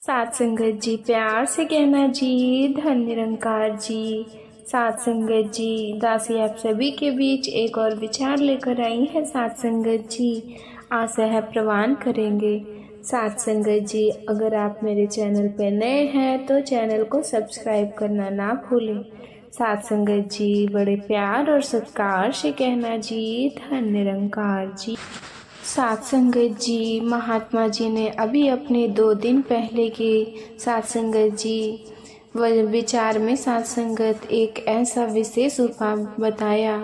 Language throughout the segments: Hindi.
सात संगत जी प्यार से कहना जी, धन निरंकार जी। सात संगत जी, दासी आप सभी के बीच एक और विचार लेकर आई है। सात संगत जी, आशा है प्रवान करेंगे। सात संगत जी, अगर आप मेरे चैनल पर नए हैं तो चैनल को सब्सक्राइब करना ना भूलें। सात संगत जी, बड़े प्यार और सत्कार से कहना जी, धन निरंकार जी। सात संगत जी, महात्मा जी ने अभी अपने 2 दिन पहले के सात संगत जी विचार में सात संगत एक ऐसा विशेष उपाय बताया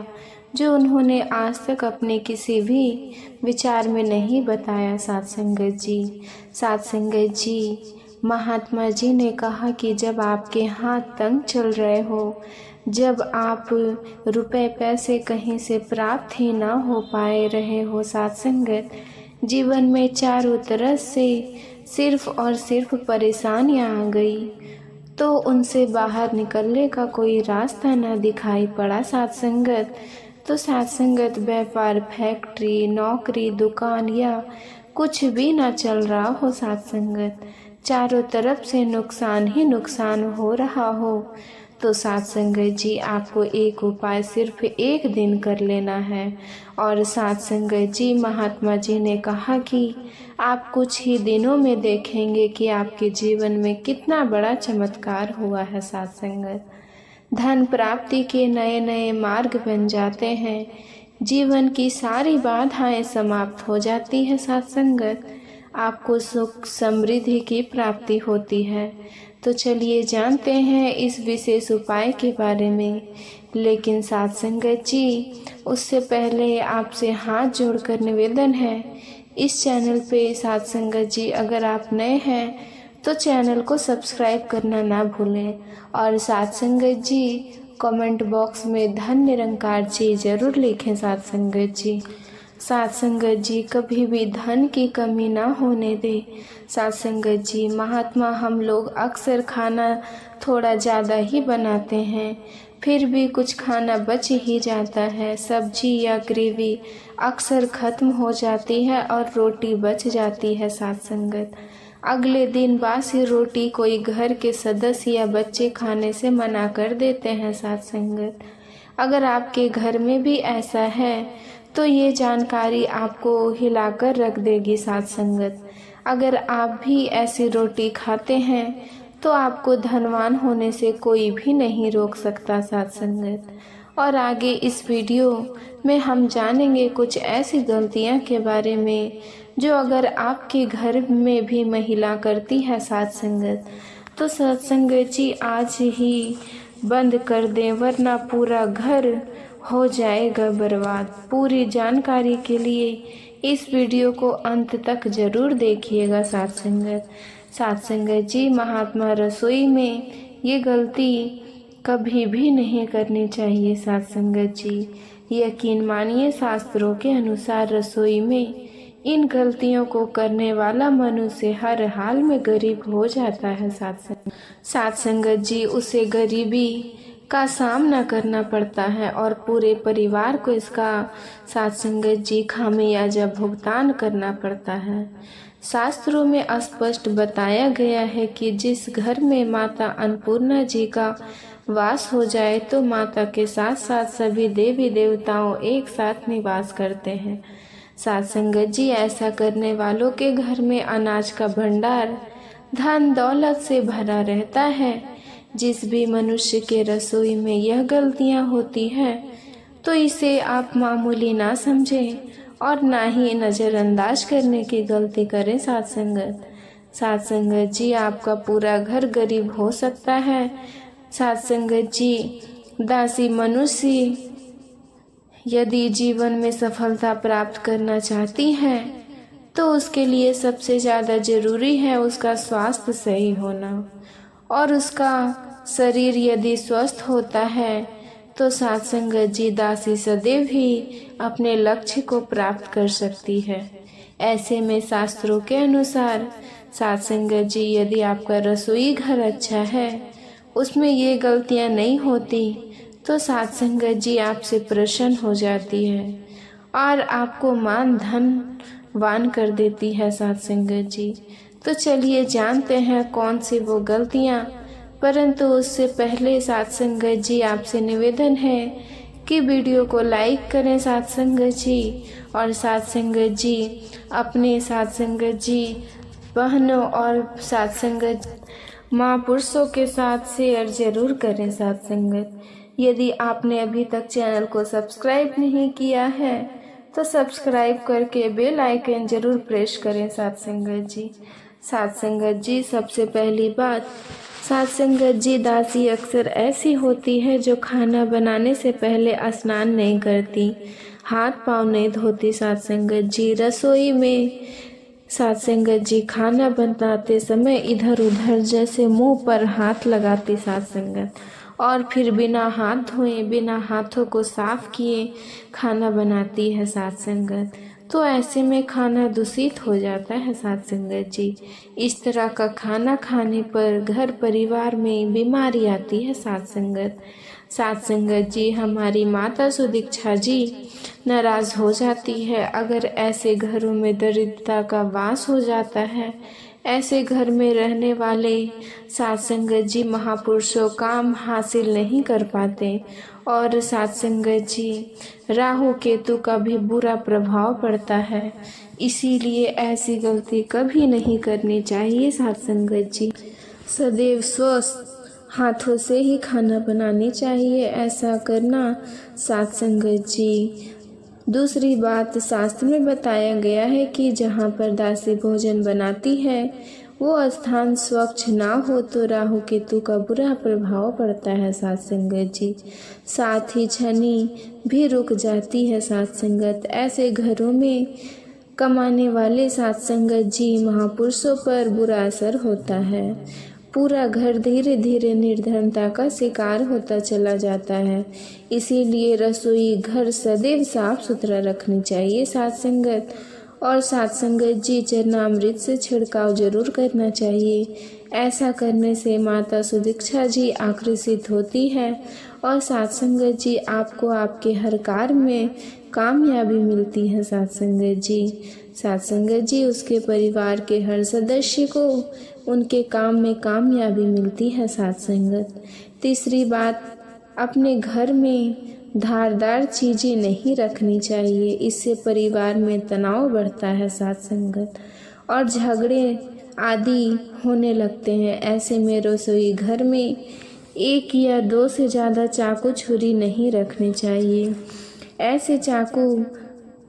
जो उन्होंने आज तक अपने किसी भी विचार में नहीं बताया। सात संगत जी, सात संगत जी, महात्मा जी ने कहा कि जब आपके हाथ तंग चल रहे हो, जब आप रुपए पैसे कहीं से प्राप्त ही ना हो पाए रहे हो, सात संगत, जीवन में चारों तरफ से सिर्फ और सिर्फ परेशानियां आ गई, तो उनसे बाहर निकलने का कोई रास्ता न दिखाई पड़ा। सात संगत, तो सात संगत, व्यापार, फैक्ट्री, नौकरी, दुकान या कुछ भी ना चल रहा हो, सात संगत, चारों तरफ से नुकसान ही नुकसान हो रहा हो, तो सात संगत जी, आपको एक उपाय सिर्फ एक दिन कर लेना है। और सात संगत जी, महात्मा जी ने कहा कि आप कुछ ही दिनों में देखेंगे कि आपके जीवन में कितना बड़ा चमत्कार हुआ है। सात संगत, धन प्राप्ति के नए नए मार्ग बन जाते हैं, जीवन की सारी बाधाएं समाप्त हो जाती है। सात संगत, आपको सुख समृद्धि की प्राप्ति होती है। तो चलिए जानते हैं इस विशेष उपाय के बारे में। लेकिन सात संगत जी, उससे पहले आपसे हाथ जोड़कर निवेदन है, इस चैनल पे सात संगत जी, अगर आप नए हैं तो चैनल को सब्सक्राइब करना ना भूलें। और सात संगत जी, कमेंट बॉक्स में धन निरंकार जी जरूर लिखें। सात संगत जी, सात संगत जी, कभी भी धन की कमी ना होने दे। सात संगत जी, महात्मा हम लोग अक्सर खाना थोड़ा ज़्यादा ही बनाते हैं, फिर भी कुछ खाना बच ही जाता है। सब्जी या ग्रेवी अक्सर ख़त्म हो जाती है और रोटी बच जाती है। सात संगत, अगले दिन बासी रोटी कोई घर के सदस्य या बच्चे खाने से मना कर देते हैं। सात संगत, अगर आपके घर में भी ऐसा है तो ये जानकारी आपको हिलाकर रख देगी। सात संगत, अगर आप भी ऐसी रोटी खाते हैं तो आपको धनवान होने से कोई भी नहीं रोक सकता। सात संगत, और आगे इस वीडियो में हम जानेंगे कुछ ऐसी गलतियां के बारे में जो अगर आपके घर में भी महिला करती है। सात संगत, तो सात संगत जी, आज ही बंद कर दें वरना पूरा घर हो जाएगा बर्बाद। पूरी जानकारी के लिए इस वीडियो को अंत तक जरूर देखिएगा। सात संगत, सात संगत जी, महात्मा रसोई में ये गलती कभी भी नहीं करनी चाहिए। सात संगत जी, यकीन मानिए, शास्त्रों के अनुसार रसोई में इन गलतियों को करने वाला मनुष्य हर हाल में गरीब हो जाता है। सात संगत जी, उसे गरीबी का सामना करना पड़ता है और पूरे परिवार को इसका, सात संगत जी, खामियाजा भुगतान करना पड़ता है। शास्त्रों में स्पष्ट बताया गया है कि जिस घर में माता अन्नपूर्णा जी का वास हो जाए तो माता के साथ साथ सभी देवी देवताओं एक साथ निवास करते हैं। सात संगत जी, ऐसा करने वालों के घर में अनाज का भंडार धन दौलत से भरा रहता है। जिस भी मनुष्य के रसोई में यह गलतियां होती हैं तो इसे आप मामूली ना समझें और ना ही नज़रअंदाज करने की गलती करें। सात संगत, सात संगत जी, आपका पूरा घर गरीब हो सकता है। सात संगत जी, दासी मनुष्य यदि जीवन में सफलता प्राप्त करना चाहती है तो उसके लिए सबसे ज़्यादा जरूरी है उसका स्वास्थ्य सही होना, और उसका शरीर यदि स्वस्थ होता है तो सात संगत जी, दासी सदैव ही अपने लक्ष्य को प्राप्त कर सकती है। ऐसे में शास्त्रों के अनुसार सात संगत जी, यदि आपका रसोई घर अच्छा है, उसमें ये गलतियां नहीं होती, तो सात संगत जी आपसे प्रसन्न हो जाती है और आपको मान धन वान कर देती है। सात संगत जी, तो चलिए जानते हैं कौन सी वो गलतियाँ। परंतु उससे पहले साथ संगत जी आपसे निवेदन है कि वीडियो को लाइक करें साथ संगत जी, और साथ संगत जी अपने साथ संगत जी बहनों और साथ संगत महापुरुषों के साथ शेयर जरूर करें साथ संगत। यदि आपने अभी तक चैनल को सब्सक्राइब नहीं किया है तो सब्सक्राइब करके बेल आइकन जरूर प्रेस करें साथ संगत जी। साथ संगत जी सबसे पहली बात, साथ संगत जी दासी अक्सर ऐसी होती है जो खाना बनाने से पहले स्नान नहीं करती, हाथ पाँव नहीं धोती। साथ संगत जी रसोई में साथ संगत जी खाना बनाते समय इधर उधर जैसे मुंह पर हाथ लगाती साथ संगत, और फिर बिना हाथ धोए बिना हाथों को साफ किए खाना बनाती है साथ संगत। तो ऐसे में खाना दूषित हो जाता है साथ संगत जी। इस तरह का खाना खाने पर घर परिवार में बीमारी आती है साथ संगत। साथ संगत जी हमारी माता सुदीक्षा जी नाराज हो जाती है अगर ऐसे घरों में दरिद्रता का वास हो जाता है। ऐसे घर में रहने वाले साथ संगत जी महापुरुषों काम हासिल नहीं कर पाते, और साथ संगत जी राहु केतु का भी बुरा प्रभाव पड़ता है। इसीलिए ऐसी गलती कभी नहीं करनी चाहिए साथ संगत जी। सदैव स्वस्थ हाथों से ही खाना बनानी चाहिए, ऐसा करना साथ संगत जी। दूसरी बात, शास्त्र में बताया गया है कि जहाँ पर दासी भोजन बनाती है वो स्थान स्वच्छ ना हो तो राहु केतु का बुरा प्रभाव पड़ता है साथ संगत जी। साथ ही शनि भी रुक जाती है साथ संगत। ऐसे घरों में कमाने वाले साथ संगत जी महापुरुषों पर बुरा असर होता है। पूरा घर धीरे धीरे निर्धनता का शिकार होता चला जाता है। इसीलिए रसोई घर सदैव साफ सुथरा रखनी चाहिए साथ संगत। और साथ संगत जी चरणामृत से छिड़काव जरूर करना चाहिए। ऐसा करने से माता सुदीक्षा जी आकर्षित होती है और साथ संगत जी आपको आपके हर कार्य में कामयाबी मिलती है साथ संगत जी। साथ संगत जी उसके परिवार के हर सदस्य को उनके काम में कामयाबी मिलती है साथ संगत। तीसरी बात, अपने घर में धारदार चीज़ें नहीं रखनी चाहिए, इससे परिवार में तनाव बढ़ता है साथ संगत और झगड़े आदि होने लगते हैं। ऐसे में रसोई घर में एक या दो से ज़्यादा चाकू छुरी नहीं रखने चाहिए। ऐसे चाकू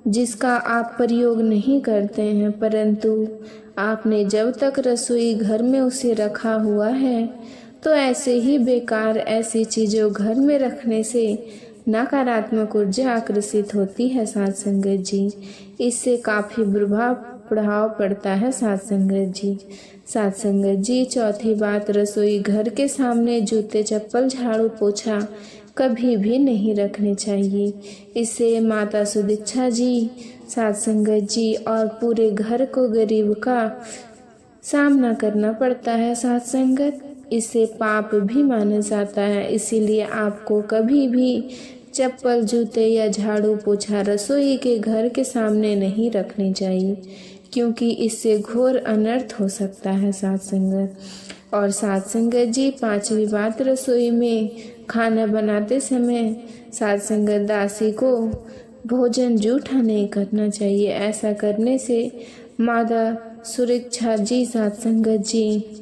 जिसका आप प्रयोग नहीं करते हैं, परंतु आपने जब तक रसोई घर में उसे रखा हुआ है, तो ऐसे ही बेकार ऐसी चीज़ों घर में रखने से नकारात्मक ऊर्जा आकर्षित होती है साथ संगत जी। इससे काफ़ी प्रभाव पड़ता है साथ संगत जी। साथ संगत जी चौथी बात, रसोई घर के सामने जूते चप्पल झाड़ू पोछा कभी भी नहीं रखने चाहिए। इससे माता सुदीक्षा जी, साथ संगत जी और पूरे घर को गरीब का सामना करना पड़ता है साथ संगत। इससे पाप भी माना जाता है। इसीलिए आपको कभी भी चप्पल जूते या झाड़ू पोछा रसोई के घर के सामने नहीं रखनी चाहिए, क्योंकि इससे घोर अनर्थ हो सकता है साथ संगत। और साथ संगत जी पांचवी बात, रसोई में खाना बनाते समय साथ संगत दासी को भोजन जूठा नहीं करना चाहिए। ऐसा करने से माता सुदीक्षा जी साथ संगत जी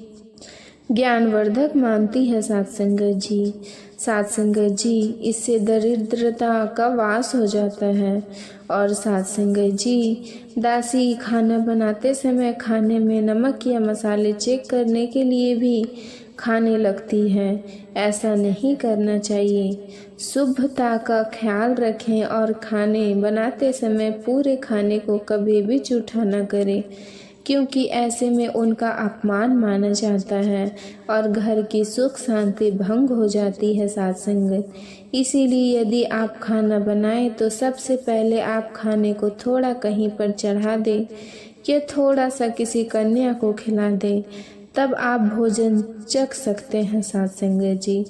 ज्ञानवर्धक मानती है साथ संगत जी। साथ संगत जी इससे दरिद्रता का वास हो जाता है। और साथ संगत जी दासी खाना बनाते समय खाने में नमक या मसाले चेक करने के लिए भी खाने लगती है। ऐसा नहीं करना चाहिए। शुभ्रता का ख्याल रखें और खाने बनाते समय पूरे खाने को कभी भी जूठा न करें, क्योंकि ऐसे में उनका अपमान माना जाता है और घर की सुख शांति भंग हो जाती है साथ संगत। इसीलिए यदि आप खाना बनाएं तो सबसे पहले आप खाने को थोड़ा कहीं पर चढ़ा दें या थोड़ा सा किसी कन्या को खिला दें। तब आप भोजन चख सकते हैं साथ संगत जी।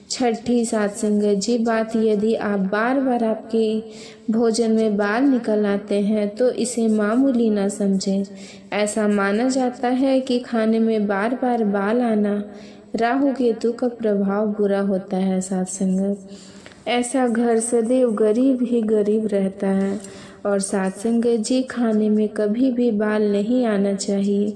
छठी साथ संगत जी बात, यदि आप बार बार आपके भोजन में बाल निकल आते हैं तो इसे मामूली ना समझें। ऐसा माना जाता है कि खाने में बार बार बाल आना राहु केतु का प्रभाव बुरा होता है साथ संगत। ऐसा घर सदैव गरीब ही गरीब रहता है। और साथ संगत जी खाने में कभी भी बाल नहीं आना चाहिए,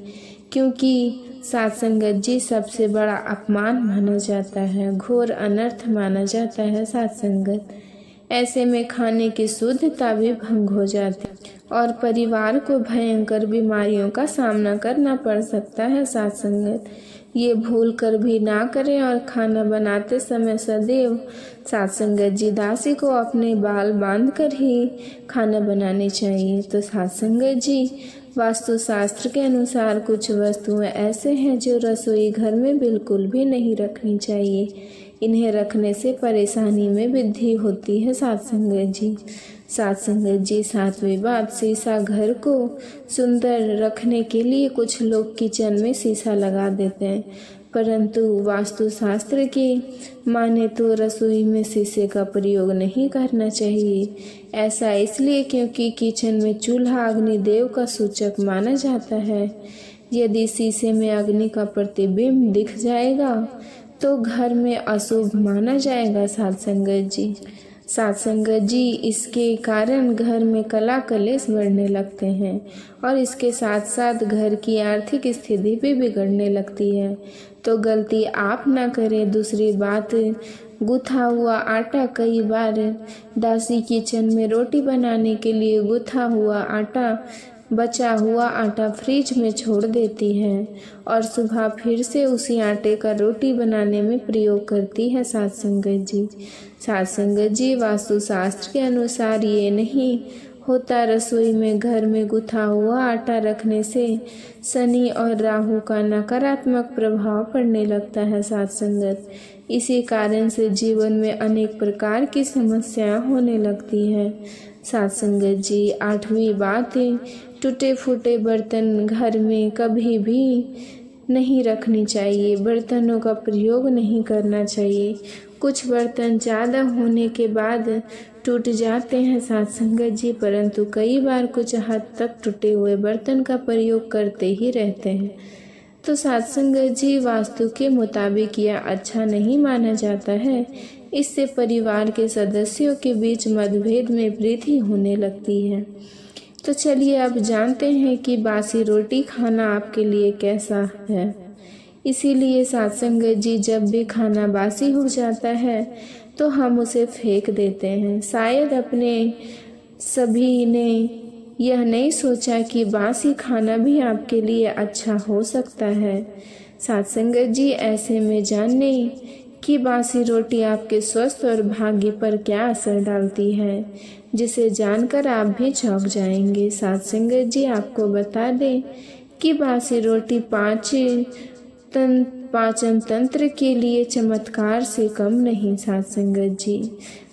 क्योंकि साथ संगत जी सबसे बड़ा अपमान माना जाता है, घोर अनर्थ माना जाता है साथ संगत। ऐसे में खाने की शुद्धता भी भंग हो जाती और परिवार को भयंकर बीमारियों का सामना करना पड़ सकता है साथ संगत। ये भूल कर भी ना करें और खाना बनाते समय सदैव साथ संगत जी दासी को अपने बाल बांध कर ही खाना बनानी चाहिए। तो साथ संगत जी वास्तु शास्त्र के अनुसार कुछ वस्तुएं ऐसे हैं जो रसोई घर में बिल्कुल भी नहीं रखनी चाहिए। इन्हें रखने से परेशानी में वृद्धि होती है साथ संगत जी। साथ संगत जी सातवीं बात, शीशा घर को सुंदर रखने के लिए कुछ लोग किचन में शीशा लगा देते हैं, परंतु वास्तुशास्त्र की माने तो रसोई में शीशे का प्रयोग नहीं करना चाहिए। ऐसा इसलिए क्योंकि किचन में चूल्हा अग्निदेव का सूचक माना जाता है। यदि शीशे में अग्नि का प्रतिबिंब दिख जाएगा तो घर में अशुभ माना जाएगा साथ संगत जी। साथ संगत जी इसके कारण घर में कला कलेश बढ़ने लगते हैं और इसके साथ साथ घर की आर्थिक स्थिति भी बिगड़ने लगती है। तो गलती आप ना करें। दूसरी बात, गुथा हुआ आटा, कई बार दासी किचन में रोटी बनाने के लिए गुथा हुआ आटा, बचा हुआ आटा फ्रिज में छोड़ देती है और सुबह फिर से उसी आटे का रोटी बनाने में प्रयोग करती है साथ संगत जी। साथ संगत जी वास्तुशास्त्र के अनुसार ये नहीं होता। रसोई में घर में गुथा हुआ आटा रखने से शनि और राहु का नकारात्मक प्रभाव पड़ने लगता है साथ संगत। इसी कारण से जीवन में अनेक प्रकार की समस्याएं होने लगती है साथ संगत जी। आठवीं बात, टूटे फूटे बर्तन घर में कभी भी नहीं रखनी चाहिए। बर्तनों का प्रयोग नहीं करना चाहिए। कुछ बर्तन ज़्यादा होने के बाद टूट जाते हैं साथ संगत जी, परंतु कई बार कुछ हद तक टूटे हुए बर्तन का प्रयोग करते ही रहते हैं। तो साथ संगत जी वास्तु के मुताबिक यह अच्छा नहीं माना जाता है। इससे परिवार के सदस्यों के बीच मतभेद में वृद्धि होने लगती है। तो चलिए अब जानते हैं कि बासी रोटी खाना आपके लिए कैसा है। इसीलिए साथ संगत जी जब भी खाना बासी हो जाता है तो हम उसे फेंक देते हैं। शायद अपने सभी ने यह नहीं सोचा कि बासी खाना भी आपके लिए अच्छा हो सकता है। साथ संगत जी ऐसे में जानने कि बासी रोटी आपके स्वास्थ्य और भाग्य पर क्या असर डालती है, जिसे जानकर आप भी चौंक जाएंगे। साथ संगत जी आपको बता दें कि बासी रोटी पाचन तंत्र के लिए चमत्कार से कम नहीं साथ संगत जी।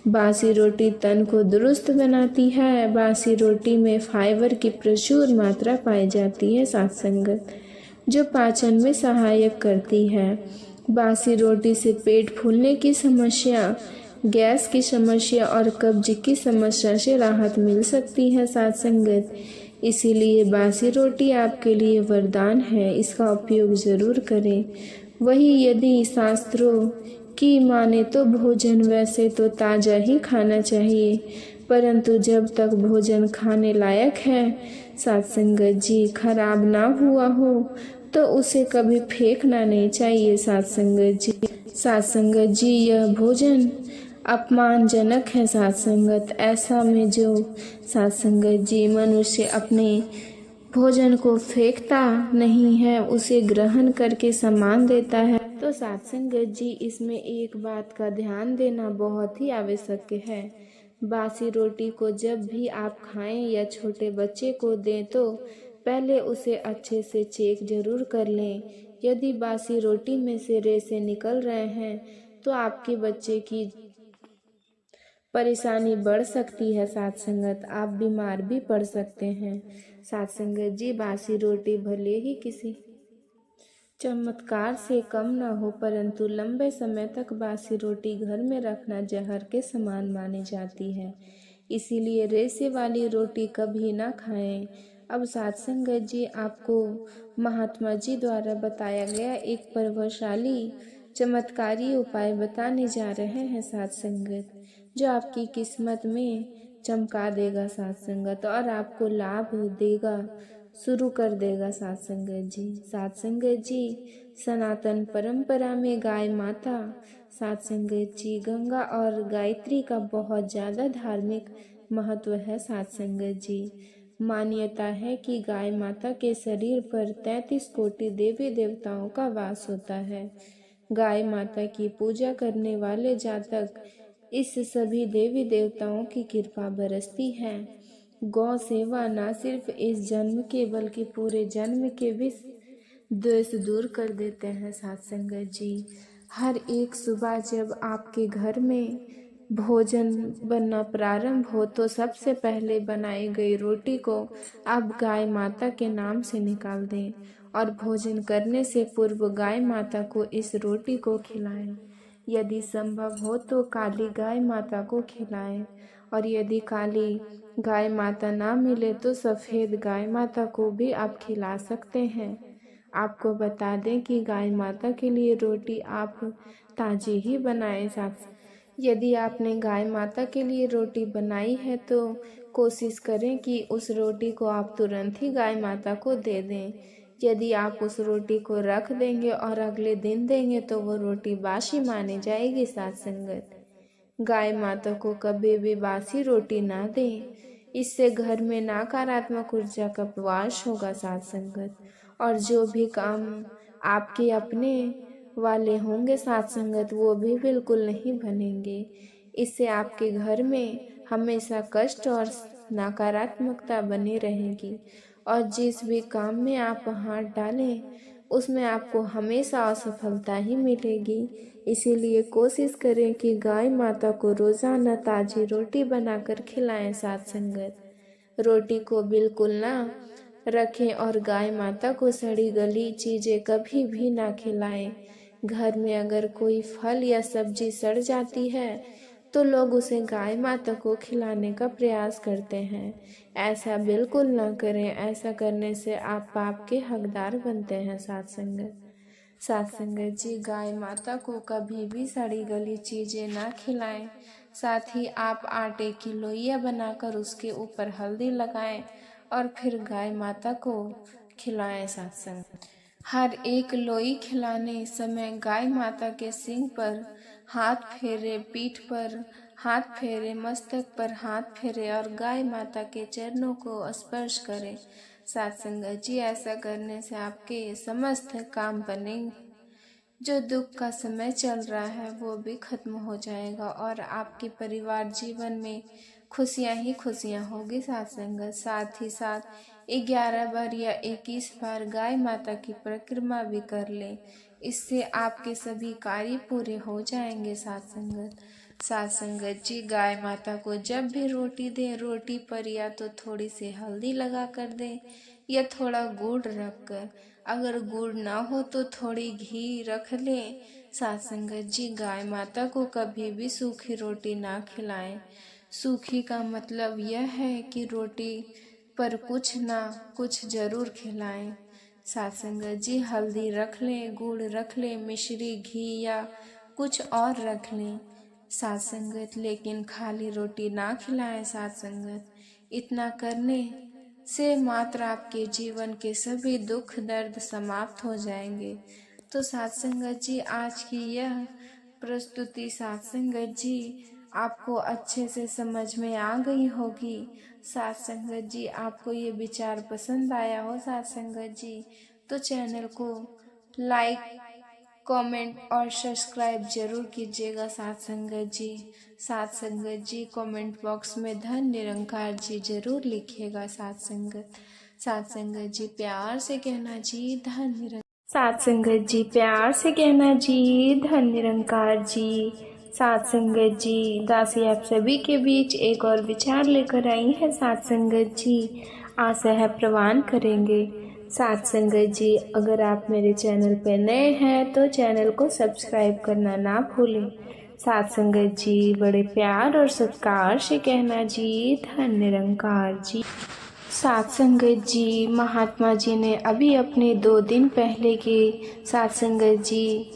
बासी रोटी तन को दुरुस्त बनाती है। बासी रोटी में फाइबर की प्रचुर मात्रा पाई जाती है साथ संगत, जो पाचन में सहायक करती है। बासी रोटी से पेट फूलने की समस्या, गैस की समस्या और कब्ज की समस्या से राहत मिल सकती है साथ संगत। इसीलिए बासी रोटी आपके लिए वरदान है, इसका उपयोग जरूर करें। वही यदि शास्त्रों की माने तो भोजन वैसे तो ताज़ा ही खाना चाहिए, परंतु जब तक भोजन खाने लायक है साथ संगत जी, खराब ना हुआ हो तो उसे कभी फेंकना नहीं चाहिए साथ संगत जी। साथ संगत जी यह भोजन अपमानजनक है साथ संगत। ऐसा में जो साथ संगत जी मनुष्य अपने भोजन को फेंकता नहीं है, उसे ग्रहण करके सम्मान देता है। तो साथ संगत जी इसमें एक बात का ध्यान देना बहुत ही आवश्यक है। बासी रोटी को जब भी आप खाएं या छोटे बच्चे को दें तो पहले उसे अच्छे से चेक जरूर कर लें। यदि बासी रोटी में से रेसे निकल रहे हैं तो आपके बच्चे की परेशानी बढ़ सकती है साथ संगत, आप बीमार भी पड़ सकते हैं साथ संगत जी। बासी रोटी भले ही किसी चमत्कार से कम न हो, परंतु लंबे समय तक बासी रोटी घर में रखना जहर के समान मानी जाती है। इसीलिए रेसे वाली रोटी कभी ना खाएं। अब साथ संगत जी आपको महात्मा जी द्वारा बताया गया एक प्रभावशाली चमत्कारी उपाय बताने जा रहे हैं साथ संगत, जो आपकी किस्मत में चमका देगा साथ संगत, और आपको लाभ देगा, शुरू कर देगा साथ संगत जी। साथ संगत जी सनातन परंपरा में गाय माता साथ संगत जी गंगा और गायत्री का बहुत ज़्यादा धार्मिक महत्व है साथ संगत जी। मान्यता है कि गाय माता के शरीर पर 33 कोटि देवी देवताओं का वास होता है। गाय माता की पूजा करने वाले जातक इस सभी देवी देवताओं की कृपा बरसती है। गौ सेवा न सिर्फ इस जन्म के बल्कि पूरे जन्म के भी द्वेष दूर कर देते हैं साथ संगत जी। हर एक सुबह जब आपके घर में भोजन बनना प्रारंभ हो तो सबसे पहले बनाई गई रोटी को आप गाय माता के नाम से निकाल दें और भोजन करने से पूर्व गाय माता को इस रोटी को खिलाएं। यदि संभव हो तो काली गाय माता को खिलाएं, और यदि काली गाय माता ना मिले तो सफ़ेद गाय माता को भी आप खिला सकते हैं। आपको बता दें कि गाय माता के लिए रोटी आप ताज़ी ही बनाएं साथ। यदि आपने गाय माता के लिए रोटी बनाई है तो कोशिश करें कि उस रोटी को आप तुरंत ही गाय माता को दे दें। यदि आप उस रोटी को रख देंगे और अगले दिन देंगे तो वो रोटी बासी मानी जाएगी साथ संगत। गाय माता को कभी भी बासी रोटी ना दें, इससे घर में नकारात्मक ऊर्जा का प्रवास होगा साथ संगत, और जो भी काम आपके अपने वाले होंगे साथ संगत वो भी बिल्कुल नहीं बनेंगे। इससे आपके घर में हमेशा कष्ट और नकारात्मकता बनी रहेगी, और जिस भी काम में आप हाथ डालें उसमें आपको हमेशा असफलता ही मिलेगी। इसीलिए कोशिश करें कि गाय माता को रोज़ाना ताज़ी रोटी बनाकर खिलाएं साथ संगत। रोटी को बिल्कुल ना रखें और गाय माता को सड़ी गली चीज़ें कभी भी ना खिलाएं। घर में अगर कोई फल या सब्जी सड़ जाती है तो लोग उसे गाय माता को खिलाने का प्रयास करते हैं। ऐसा बिल्कुल ना करें, ऐसा करने से आप पाप के हकदार बनते हैं साथ संगत। साथ संगत जी गाय माता को कभी भी सड़ी गली चीज़ें ना खिलाएं। साथ ही आप आटे की लोइयाँ बनाकर उसके ऊपर हल्दी लगाएं और फिर गाय माता को खिलाएं साथ संगत। हर एक लोई खिलाने समय गाय माता के सींग पर हाथ फेरे, पीठ पर हाथ फेरे, मस्तक पर हाथ फेरे और गाय माता के चरणों को स्पर्श करें साथ संगत जी। ऐसा करने से आपके समस्त काम बनेंगे। जो दुख का समय चल रहा है वो भी खत्म हो जाएगा और आपके परिवार जीवन में खुशियाँ ही खुशियाँ होगी साथ संगत। साथ ही साथ 11 बार या 21 बार गाय माता की परिक्रमा भी कर लें, इससे आपके सभी कार्य पूरे हो जाएंगे साथ संगत। साथ संगत जी गाय माता को जब भी रोटी दें, रोटी पर या तो थोड़ी सी हल्दी लगा कर दें या थोड़ा गुड़ रख कर, अगर गुड़ ना हो तो थोड़ी घी रख लें साथ संगत जी। गाय माता को कभी भी सूखी रोटी ना खिलाएं। सूखी का मतलब यह है कि रोटी पर कुछ ना कुछ जरूर खिलाएं साथ संगत जी। हल्दी रख लें, गुड़ रख लें, मिश्री, घी या कुछ और रख लें साथ संगत, लेकिन खाली रोटी ना खिलाएं साथ संगत। इतना करने से मात्र आपके जीवन के सभी दुख दर्द समाप्त हो जाएंगे। तो साथ संगत जी आज की यह प्रस्तुति साथ संगत जी आपको अच्छे से समझ में आ गई होगी। साथ संगत जी आपको ये विचार पसंद आया हो साथ संगत जी तो चैनल को लाइक, कमेंट और सब्सक्राइब जरूर कीजिएगा साथ संगत जी। साथ संगत जी कमेंट बॉक्स में धन निरंकार जी जरूर लिखिएगा साथ संगत। साथ संगत जी प्यार से कहना जी धन निरंकार। साथ संगत जी प्यार से कहना जी धन निरंकार जी। साथ संगत जी दासी आप सभी के बीच एक और विचार लेकर आई है साथ संगत जी, आशा है प्रवान करेंगे। साथ संगत जी, अगर आप मेरे चैनल पर नए हैं तो चैनल को सब्सक्राइब करना ना भूलें। साथ संगत जी, बड़े प्यार और सत्कार से कहना जी, धन निरंकार जी। साथ संगत जी, महात्मा जी ने अभी अपने 2 दिन पहले के साथ संगत जी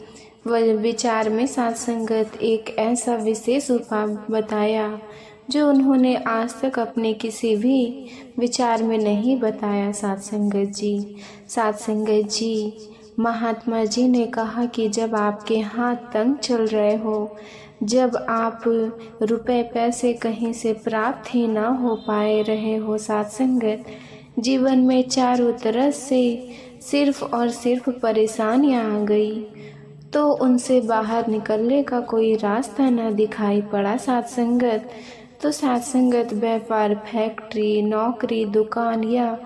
विचार में साथ संगत एक ऐसा विशेष उपाय बताया जो उन्होंने आज तक अपने किसी भी विचार में नहीं बताया। साथ संगत जी, महात्मा जी ने कहा कि जब आपके हाथ तंग चल रहे हो, जब आप रुपए पैसे कहीं से प्राप्त ही ना हो पाए रहे हो, साथ संगत जीवन में चारों तरफ से सिर्फ और सिर्फ परेशानियां आ गई, तो उनसे बाहर निकलने का कोई रास्ता ना दिखाई पड़ा साथ संगत, तो साथ संगत व्यापार, फैक्ट्री, नौकरी, दुकान या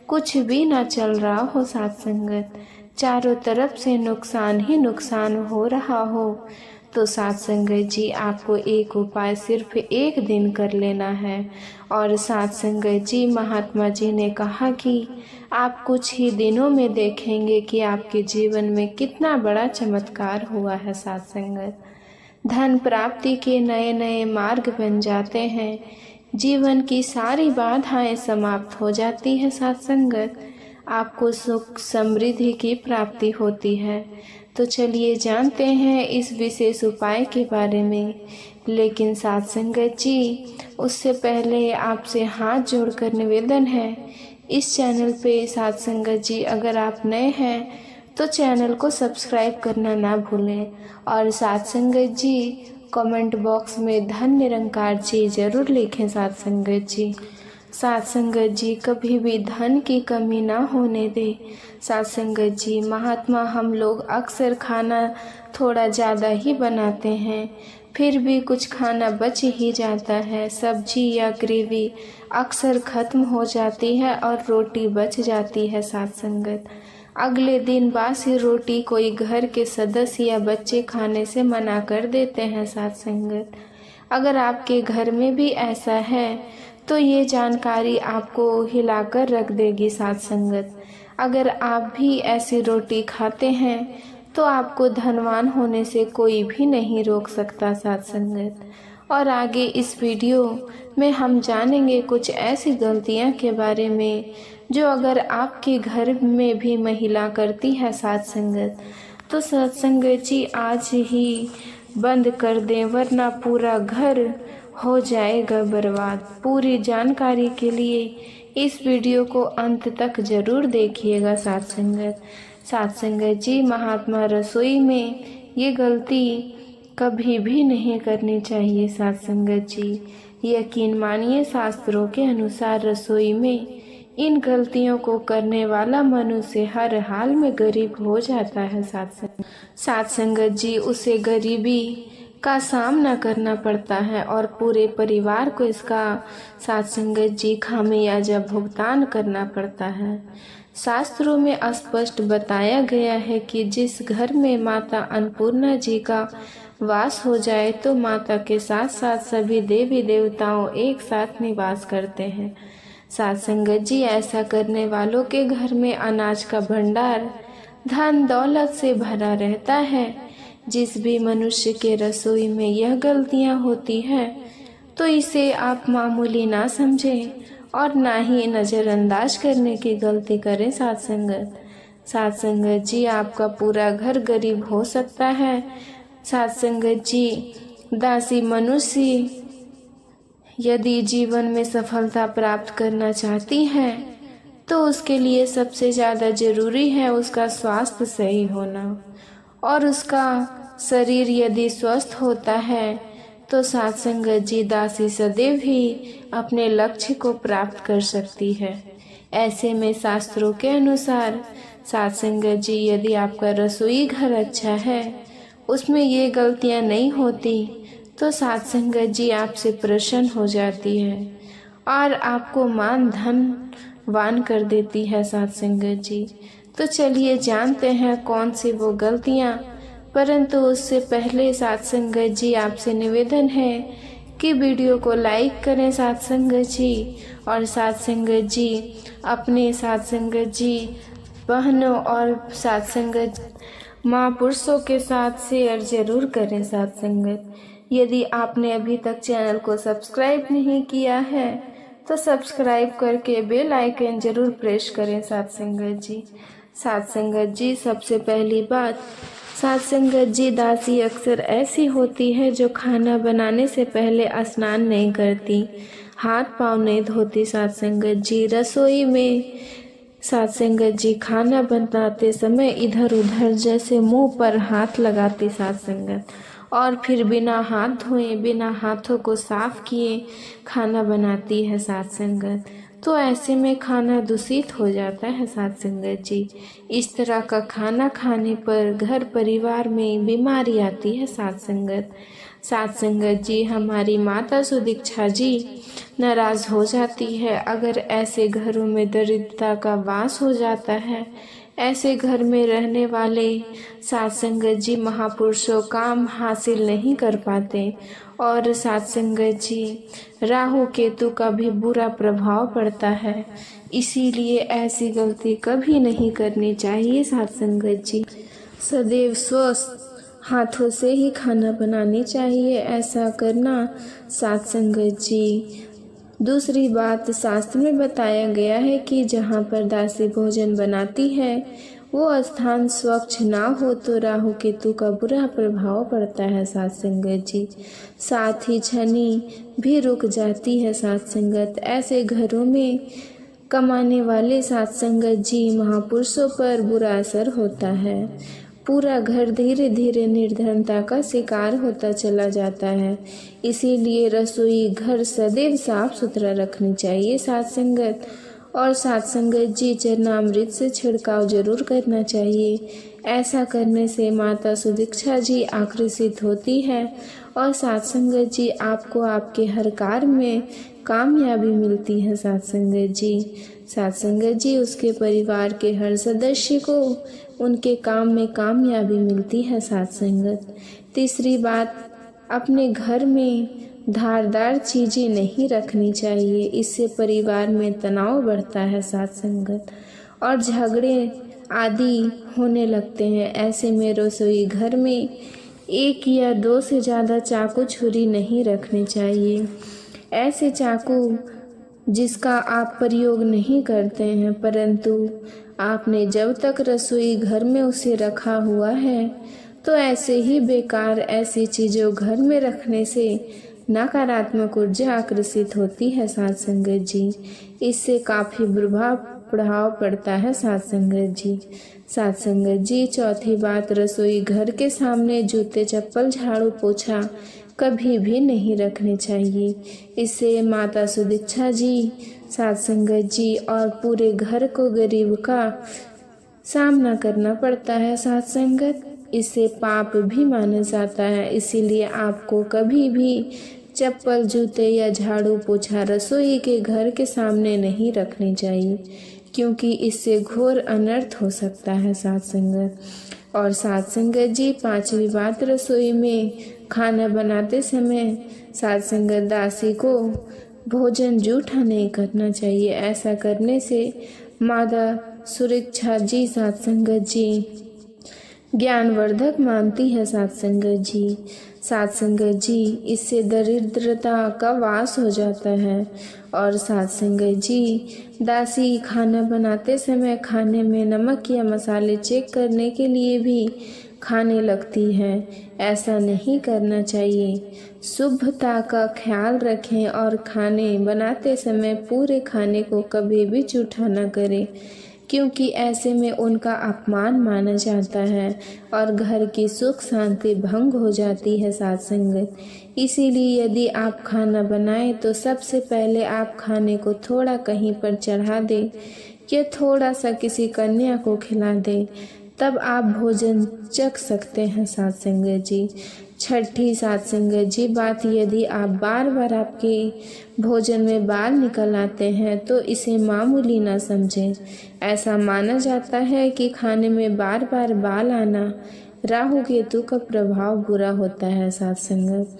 कुछ भी ना चल रहा हो साथ संगत, चारों तरफ से नुकसान ही नुकसान हो रहा हो, तो साथ संगत जी आपको एक उपाय सिर्फ 1 दिन कर लेना है। और साथ संगत जी, महात्मा जी ने कहा कि आप कुछ ही दिनों में देखेंगे कि आपके जीवन में कितना बड़ा चमत्कार हुआ है साथ संगत। धन प्राप्ति के नए नए मार्ग बन जाते हैं, जीवन की सारी बाधाएं समाप्त हो जाती है साथ संगत, आपको सुख समृद्धि की प्राप्ति होती है। तो चलिए जानते हैं इस विशेष उपाय के बारे में। लेकिन साथ संगत जी, उससे पहले आपसे हाथ जोड़कर निवेदन है, इस चैनल पे साथ संगत जी अगर आप नए हैं तो चैनल को सब्सक्राइब करना ना भूलें। और साथ संगत जी, कमेंट बॉक्स में धन निरंकार जी ज़रूर लिखें साथ संगत जी। साथ संगत जी, कभी भी धन की कमी ना होने दे साथ संगत जी। महात्मा हम लोग अक्सर खाना थोड़ा ज़्यादा ही बनाते हैं, फिर भी कुछ खाना बच ही जाता है। सब्जी या ग्रेवी अक्सर ख़त्म हो जाती है और रोटी बच जाती है साथ संगत। अगले दिन बासी रोटी कोई घर के सदस्य या बच्चे खाने से मना कर देते हैं साथ संगत। अगर आपके घर में भी ऐसा है तो ये जानकारी आपको हिलाकर रख देगी साथ संगत। अगर आप भी ऐसी रोटी खाते हैं तो आपको धनवान होने से कोई भी नहीं रोक सकता साथ संगत। और आगे इस वीडियो में हम जानेंगे कुछ ऐसी गलतियां के बारे में जो अगर आपके घर में भी महिला करती है साथ संगत, तो साथ संगत जी आज ही बंद कर दें, वरना पूरा घर हो जाएगा बर्बाद। पूरी जानकारी के लिए इस वीडियो को अंत तक जरूर देखिएगा साथ संगत। साथ संगत जी, महात्मा रसोई में ये गलती कभी भी नहीं करनी चाहिए साथ संगत जी। यकीन मानिए, शास्त्रों के अनुसार रसोई में इन गलतियों को करने वाला मनुष्य हर हाल में गरीब हो जाता है साथ संगत जी। उसे गरीबी का सामना करना पड़ता है और पूरे परिवार को इसका साथ संगत जी खामियाजा भुगतान करना पड़ता है। शास्त्रों में स्पष्ट बताया गया है कि जिस घर में माता अन्नपूर्णा जी का वास हो जाए तो माता के साथ साथ सभी देवी देवताओं एक साथ निवास करते हैं साथ संगत जी। ऐसा करने वालों के घर में अनाज का भंडार धन दौलत से भरा रहता है। जिस भी मनुष्य के रसोई में यह गलतियां होती हैं तो इसे आप मामूली ना समझें और ना ही नज़रअंदाज करने की गलती करें साथ संगत। साथ संगत जी, आपका पूरा घर गरीब हो सकता है साथ संगत जी। दासी मनुष्य यदि जीवन में सफलता प्राप्त करना चाहती है तो उसके लिए सबसे ज़्यादा जरूरी है उसका स्वास्थ्य सही होना, और उसका शरीर यदि स्वस्थ होता है तो साथ संगत जी दासी सदैव ही अपने लक्ष्य को प्राप्त कर सकती है। ऐसे में शास्त्रों के अनुसार साथ संगत जी, यदि आपका रसोई घर अच्छा है, उसमें ये गलतियां नहीं होती, तो साथ संगत जी आपसे प्रसन्न हो जाती है और आपको मान धन वान कर देती है साथ संगत जी। तो चलिए जानते हैं कौन सी वो गलतियां, परंतु उससे पहले साथ संगत जी आपसे निवेदन है कि वीडियो को लाइक करें साथ संगत जी, और साथ संगत जी अपने साथ संगत जी बहनों और साथ संगत महापुरुषों के साथ शेयर जरूर करें। साथ संगत यदि आपने अभी तक चैनल को सब्सक्राइब नहीं किया है तो सब्सक्राइब करके बेल आइकन जरूर प्रेस करें। साथ संगत जी सबसे पहली बात, साथ संगत जी दासी अक्सर ऐसी होती है जो खाना बनाने से पहले स्नान नहीं करती, हाथ पाँव नहीं धोती। साथ संगत जी रसोई में साथ संगत जी खाना बनाते समय इधर उधर जैसे मुंह पर हाथ लगाती साथ संगत, और फिर बिना हाथ धोए बिना हाथों को साफ किए खाना बनाती है साथ संगत। तो ऐसे में खाना दूषित हो जाता है साथ संगत जी। इस तरह का खाना खाने पर घर परिवार में बीमारी आती है साथ संगत। साथ संगत जी हमारी माता सुदीक्षा जी नाराज हो जाती है अगर ऐसे घरों में दरिद्रता का वास हो जाता है। ऐसे घर में रहने वाले साथ संगत जी महापुरुषों काम हासिल नहीं कर पाते, और साथ संगत जी राहु केतु का भी बुरा प्रभाव पड़ता है। इसीलिए ऐसी गलती कभी नहीं करनी चाहिए। साथ संगत जी सदैव स्वस्थ हाथों से ही खाना बनानी चाहिए, ऐसा करना साथ संगत जी। दूसरी बात, शास्त्र में बताया गया है कि जहाँ पर दासी भोजन बनाती है वो स्थान स्वच्छ ना हो तो राहु केतु का बुरा प्रभाव पड़ता है साथ संगत जी। साथ ही छनी भी रुक जाती है साथ संगत। ऐसे घरों में कमाने वाले साथ संगत जी महापुरुषों पर बुरा असर होता है। पूरा घर धीरे धीरे निर्धनता का शिकार होता चला जाता है। इसीलिए रसोई घर सदैव साफ सुथरा रखनी चाहिए साथ संगत। और साथ संगत जी चरणामृत से छिड़काव जरूर करना चाहिए। ऐसा करने से माता सुदीक्षा जी आकर्षित होती है और साथ संगत जी आपको आपके हर कार्य में कामयाबी मिलती है साथ संगत जी। साथ संगत जी उसके परिवार के हर सदस्य को उनके काम में कामयाबी मिलती है साथ संगत। तीसरी बात, अपने घर में धारदार चीज़ें नहीं रखनी चाहिए, इससे परिवार में तनाव बढ़ता है साथ संगत और झगड़े आदि होने लगते हैं। ऐसे में रसोई घर में एक या दो से ज़्यादा चाकू छुरी नहीं रखनी चाहिए। ऐसे चाकू जिसका आप प्रयोग नहीं करते हैं परंतु आपने जब तक रसोई घर में उसे रखा हुआ है, तो ऐसे ही बेकार ऐसी चीज़ों घर में रखने से नकारात्मक ऊर्जा आकर्षित होती है साथ संगत जी। इससे काफ़ी प्रभाव पड़ता है साथ संगत जी। साथ संगत जी चौथी बात, रसोई घर के सामने जूते चप्पल झाड़ू पोछा कभी भी नहीं रखने चाहिए। इससे माता सुदीक्षा जी साथ संगत जी और पूरे घर को गरीब का सामना करना पड़ता है साथ संगत। इसे पाप भी माना जाता है। इसीलिए आपको कभी भी चप्पल जूते या झाड़ू पोछा रसोई के घर के सामने नहीं रखनी चाहिए, क्योंकि इससे घोर अनर्थ हो सकता है साथ संगत। और साथ संगत जी पांचवी बात, रसोई में खाना बनाते समय साथ संगत दासी को भोजन जूठा नहीं करना चाहिए। ऐसा करने से माता सुदीक्षा जी साथ संगत जी ज्ञानवर्धक मानती है साथ संगत जी। साथ संगत जी इससे दरिद्रता का वास हो जाता है। और साथ संगत जी दासी खाना बनाते समय खाने में नमक या मसाले चेक करने के लिए भी खाने लगती है। ऐसा नहीं करना चाहिए। शुभता का ख्याल रखें और खाने बनाते समय पूरे खाने को कभी भी जूठा न करें, क्योंकि ऐसे में उनका अपमान माना जाता है और घर की सुख शांति भंग हो जाती है साथ संगत। इसीलिए यदि आप खाना बनाएं तो सबसे पहले आप खाने को थोड़ा कहीं पर चढ़ा दें या थोड़ा सा किसी कन्या को खिला दें, तब आप भोजन चख सकते हैं साथ संगत जी। छठी साथ संगत जी बात, यदि आप बार बार आपके भोजन में बाल निकल आते हैं तो इसे मामूली ना समझें। ऐसा माना जाता है कि खाने में बार बार बाल आना राहु केतु का प्रभाव बुरा होता है साथ संगत।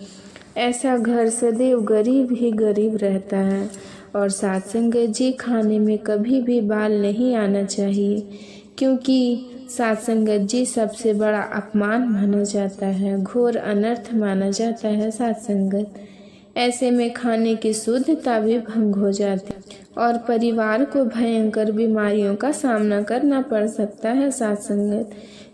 ऐसा घर सदैव गरीब ही गरीब रहता है। और साथ संगत जी खाने में कभी भी बाल नहीं आना चाहिए, क्योंकि सात संगत जी सबसे बड़ा अपमान माना जाता है, घोर अनर्थ माना जाता है सात संगत। ऐसे में खाने की शुद्धता भी भंग हो जाती और परिवार को भयंकर बीमारियों का सामना करना पड़ सकता है सात संगत।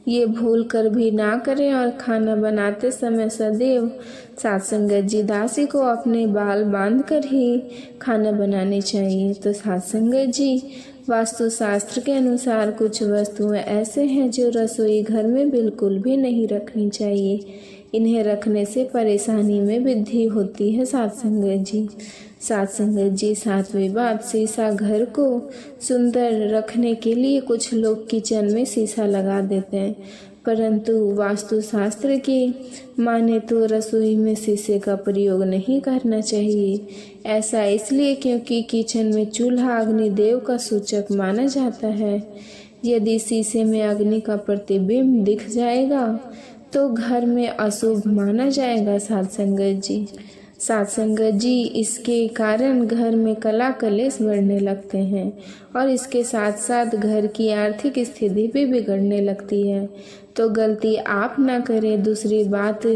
ये भूल कर भी ना करें और खाना बनाते समय सदैव सात संगत जी दासी को अपने बाल बांध कर ही खाना बनानी चाहिए। तो सात संगत जी वास्तु शास्त्र के अनुसार कुछ वस्तुएं ऐसे हैं जो रसोई घर में बिल्कुल भी नहीं रखनी चाहिए। इन्हें रखने से परेशानी में वृद्धि होती है सात संगत जी। सात संगत जी सातवीं बात, शीशा घर को सुंदर रखने के लिए कुछ लोग किचन में शीशा लगा देते हैं, परंतु वास्तुशास्त्र की माने तो रसोई में शीशे का प्रयोग नहीं करना चाहिए। ऐसा इसलिए क्योंकि किचन में चूल्हा अग्निदेव का सूचक माना जाता है। यदि शीशे में अग्नि का प्रतिबिंब दिख जाएगा तो घर में अशुभ माना जाएगा सात संगत जी। सात संगत जी इसके कारण घर में कला कलेश बढ़ने लगते हैं और इसके साथ साथ घर की आर्थिक स्थिति भी बिगड़ने लगती है। तो गलती आप ना करें। दूसरी बात,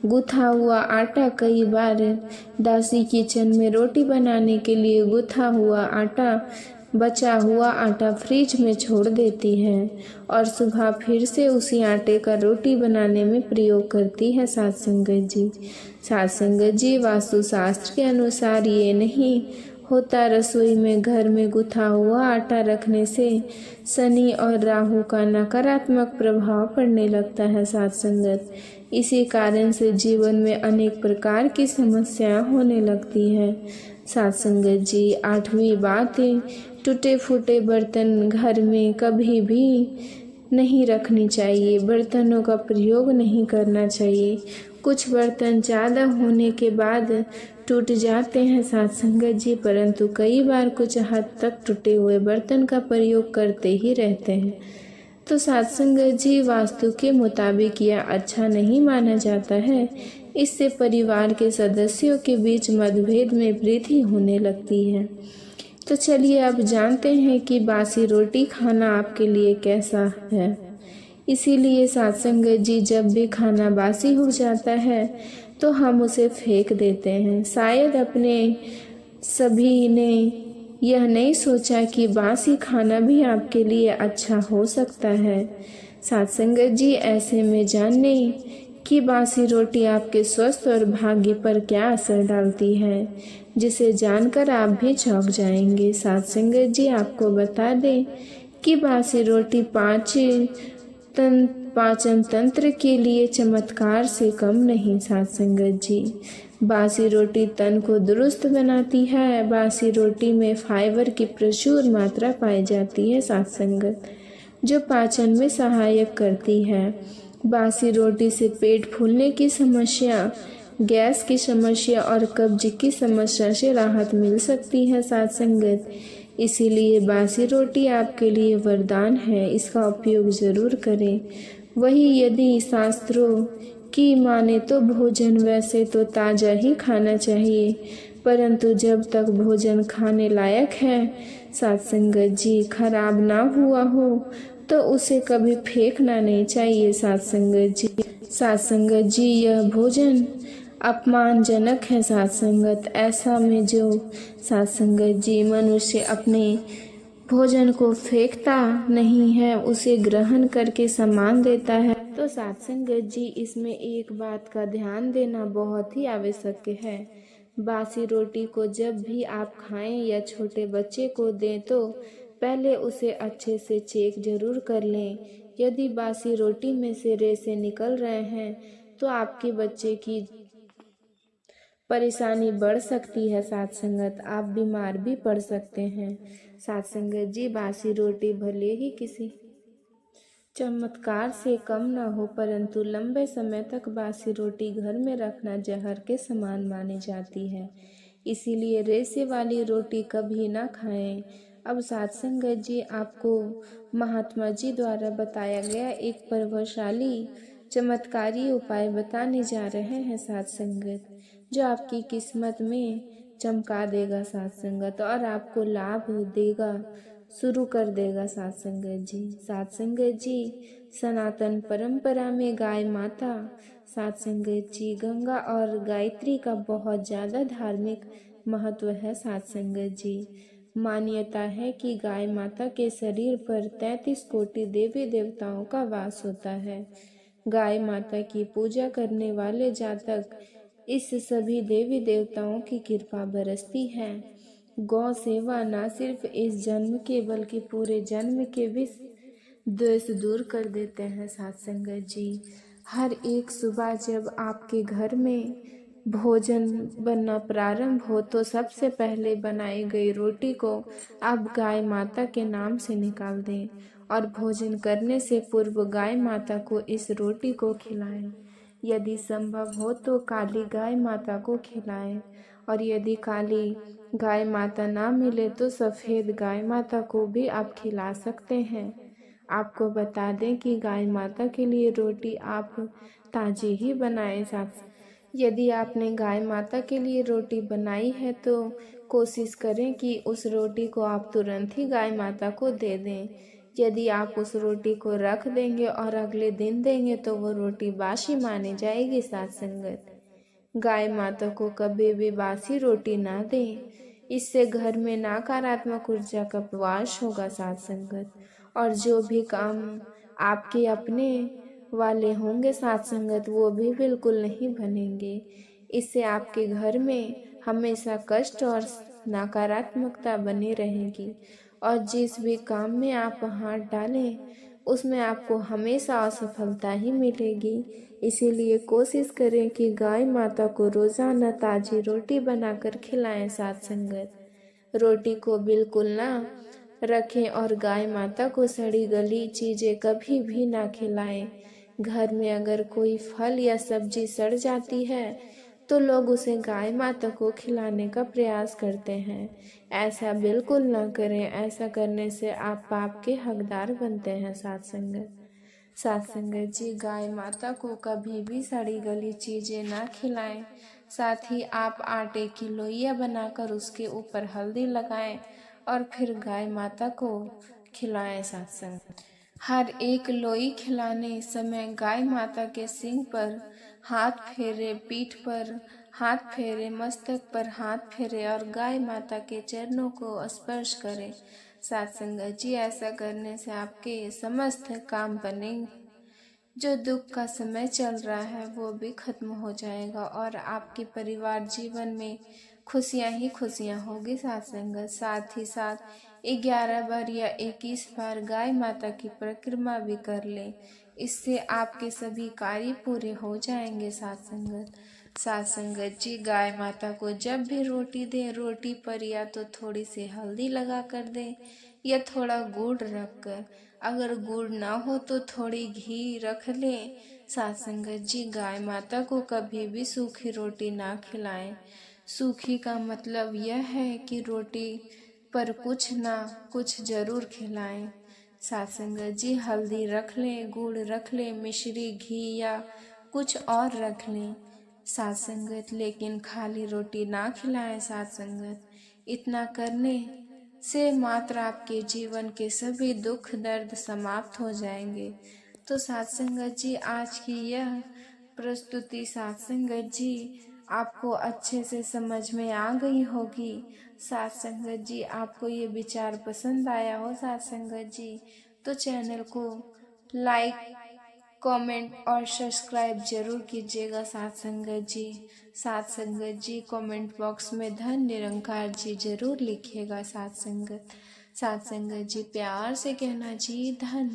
गूथा हुआ आटा, कई बार दासी किचन में रोटी बनाने के लिए गूथा हुआ आटा, बचा हुआ आटा फ्रिज में छोड़ देती है और सुबह फिर से उसी आटे का रोटी बनाने में प्रयोग करती है सात संगत जी। सात संगत जी वास्तुशास्त्र के अनुसार ये नहीं होता। रसोई में घर में गूथा हुआ आटा रखने से शनि और राहु का नकारात्मक प्रभाव पड़ने लगता है सात संगत। इसी कारण से जीवन में अनेक प्रकार की समस्याएं होने लगती है सात संगत जी। आठवीं बात, टूटे फूटे बर्तन घर में कभी भी नहीं रखनी चाहिए। बर्तनों का प्रयोग नहीं करना चाहिए। कुछ बर्तन ज़्यादा होने के बाद टूट जाते हैं सात संगत जी, परंतु कई बार कुछ हद तक टूटे हुए बर्तन का प्रयोग करते ही रहते हैं। तो सात संगत जी वास्तु के मुताबिक यह अच्छा नहीं माना जाता है। इससे परिवार के सदस्यों के बीच मतभेद में वृद्धि होने लगती है। तो चलिए अब जानते हैं कि बासी रोटी खाना आपके लिए कैसा है। इसीलिए सात संगत जी जब भी खाना बासी हो जाता है तो हम उसे फेंक देते हैं। शायद अपने सभी ने यह नहीं सोचा कि बासी खाना भी आपके लिए अच्छा हो सकता है। सात संगत जी ऐसे में जानने कि बासी रोटी आपके स्वास्थ्य और भाग्य पर क्या असर डालती है, जिसे जानकर आप भी चौंक जाएंगे। सात संगत जी आपको बता दें कि बासी रोटी पाचन तंत्र के लिए चमत्कार से कम नहीं सात संगत जी। बासी रोटी तन को दुरुस्त बनाती है। बासी रोटी में फाइबर की प्रचुर मात्रा पाई जाती है सात संगत, जो पाचन में सहायक करती है। बासी रोटी से पेट फूलने की समस्या, गैस की समस्या और कब्ज की समस्या से राहत मिल सकती है सात संगत। इसीलिए बासी रोटी आपके लिए वरदान है, इसका उपयोग जरूर करें। वही यदि शास्त्रों की माने तो भोजन वैसे तो ताज़ा ही खाना चाहिए, परंतु जब तक भोजन खाने लायक है सात संगत जी, खराब ना हुआ हो तो उसे कभी फेंकना नहीं चाहिए सात संगत जी। सात संगत जी यह भोजन अपमानजनक है सात संगत। ऐसा में जो सात संगत जी मनुष्य अपने भोजन को फेंकता नहीं है, उसे ग्रहण करके सम्मान देता है। तो सात संगत जी इसमें एक बात का ध्यान देना बहुत ही आवश्यक है। बासी रोटी को जब भी आप खाएं या छोटे बच्चे को दें तो पहले उसे अच्छे से चेक जरूर कर लें। यदि बासी रोटी में से रेशे निकल रहे हैं तो आपके बच्चे की परेशानी बढ़ सकती है सात संगत, आप बीमार भी पड़ सकते हैं सात संगत जी। बासी रोटी भले ही किसी चमत्कार से कम न हो, परंतु लंबे समय तक बासी रोटी घर में रखना जहर के समान मानी जाती है। इसीलिए रेशे वाली रोटी कभी ना खाएं। अब सात संगत जी आपको महात्मा जी द्वारा बताया गया एक प्रभावशाली चमत्कारी उपाय बताने जा रहे हैं सात संगत, जो आपकी किस्मत में चमका देगा सात संगत और आपको लाभ देगा, शुरू कर देगा साथ संगत जी। साथ संगत जी, सनातन परंपरा में गाय माता, साथ संगत जी, गंगा और गायत्री का बहुत ज़्यादा धार्मिक महत्व है। साथ संगत जी, मान्यता है कि गाय माता के शरीर पर 33 कोटि देवी देवताओं का वास होता है। गाय माता की पूजा करने वाले जातक इस सभी देवी देवताओं की कृपा बरसती है। गौ सेवा न सिर्फ इस जन्म के बल्कि पूरे जन्म के भी द्वेष दूर कर देते हैं। साथ संगत जी, हर एक सुबह जब आपके घर में भोजन बनना प्रारंभ हो तो सबसे पहले बनाई गई रोटी को आप गाय माता के नाम से निकाल दें और भोजन करने से पूर्व गाय माता को इस रोटी को खिलाएं। यदि संभव हो तो काली गाय माता को खिलाएं और यदि काली गाय माता ना मिले तो सफ़ेद गाय माता को भी आप खिला सकते हैं। आपको बता दें कि गाय माता के लिए रोटी आप ताज़ी ही बनाएं। साथ यदि आपने गाय माता के लिए रोटी बनाई है तो कोशिश करें कि उस रोटी को आप तुरंत ही गाय माता को दे दें। यदि आप उस रोटी को रख देंगे और अगले दिन देंगे तो वो रोटी बासी मानी जाएगी। साथ संगत, गाय माता को कभी भी बासी रोटी ना दें, इससे घर में नकारात्मक ऊर्जा का प्रवास होगा। साथ संगत, और जो भी काम आपके अपने वाले होंगे साथ संगत, वो भी बिल्कुल नहीं बनेंगे। इससे आपके घर में हमेशा कष्ट और नकारात्मकता बनी रहेगी और जिस भी काम में आप हाथ डालें उसमें आपको हमेशा असफलता ही मिलेगी। इसीलिए कोशिश करें कि गाय माता को रोज़ाना ताज़ी रोटी बनाकर खिलाएं। साथ संगत, रोटी को बिल्कुल ना रखें और गाय माता को सड़ी गली चीज़ें कभी भी ना खिलाएं। घर में अगर कोई फल या सब्जी सड़ जाती है तो लोग उसे गाय माता को खिलाने का प्रयास करते हैं। ऐसा बिल्कुल ना करें, ऐसा करने से आप पाप के हकदार बनते हैं। साथ संगत जी, गाय माता को कभी भी सड़ी गली चीज़ें ना खिलाएं। साथ ही आप आटे की लोइयाँ बनाकर उसके ऊपर हल्दी लगाएं और फिर गाय माता को खिलाएं। साथ संगत, हर एक लोई खिलाने समय गाय माता के सींग पर हाथ फेरे, पीठ पर हाथ फेरे, मस्तक पर हाथ फेरे और गाय माता के चरणों को स्पर्श करें। साथ संगत जी, ऐसा करने से आपके समस्त काम बनेंगे। जो दुख का समय चल रहा है वो भी खत्म हो जाएगा और आपके परिवार जीवन में खुशियां ही खुशियां होगी। साथ संगत, साथ ही साथ 11 बार या 21 बार गाय माता की परिक्रमा भी कर लें, इससे आपके सभी कार्य पूरे हो जाएंगे। साथ संगत जी, गाय माता को जब भी रोटी दें, रोटी पर या तो थोड़ी सी हल्दी लगा कर दें या थोड़ा गुड़ रख कर, अगर गुड़ ना हो तो थोड़ी घी रख लें। साथ संगत जी, गाय माता को कभी भी सूखी रोटी ना खिलाएं। सूखी का मतलब यह है कि रोटी पर कुछ ना कुछ जरूर खिलाएं। साथ संगत जी, हल्दी रख लें, गुड़ रख लें, मिश्री, घी या कुछ और रख लें। साथ संगत, लेकिन खाली रोटी ना खिलाएं। साथ संगत, इतना करने से मात्र आपके जीवन के सभी दुख दर्द समाप्त हो जाएंगे। तो साथ संगत जी, आज की यह प्रस्तुति साथ संगत जी आपको अच्छे से समझ में आ गई होगी। साथ संगत जी, आपको ये विचार पसंद आया हो साथ संगत जी, तो चैनल को लाइक, कमेंट और सब्सक्राइब जरूर कीजिएगा। साथ संगत जी, कमेंट बॉक्स में धन निरंकार जी जरूर लिखिएगा। साथ संगत जी, प्यार से कहना जी, धन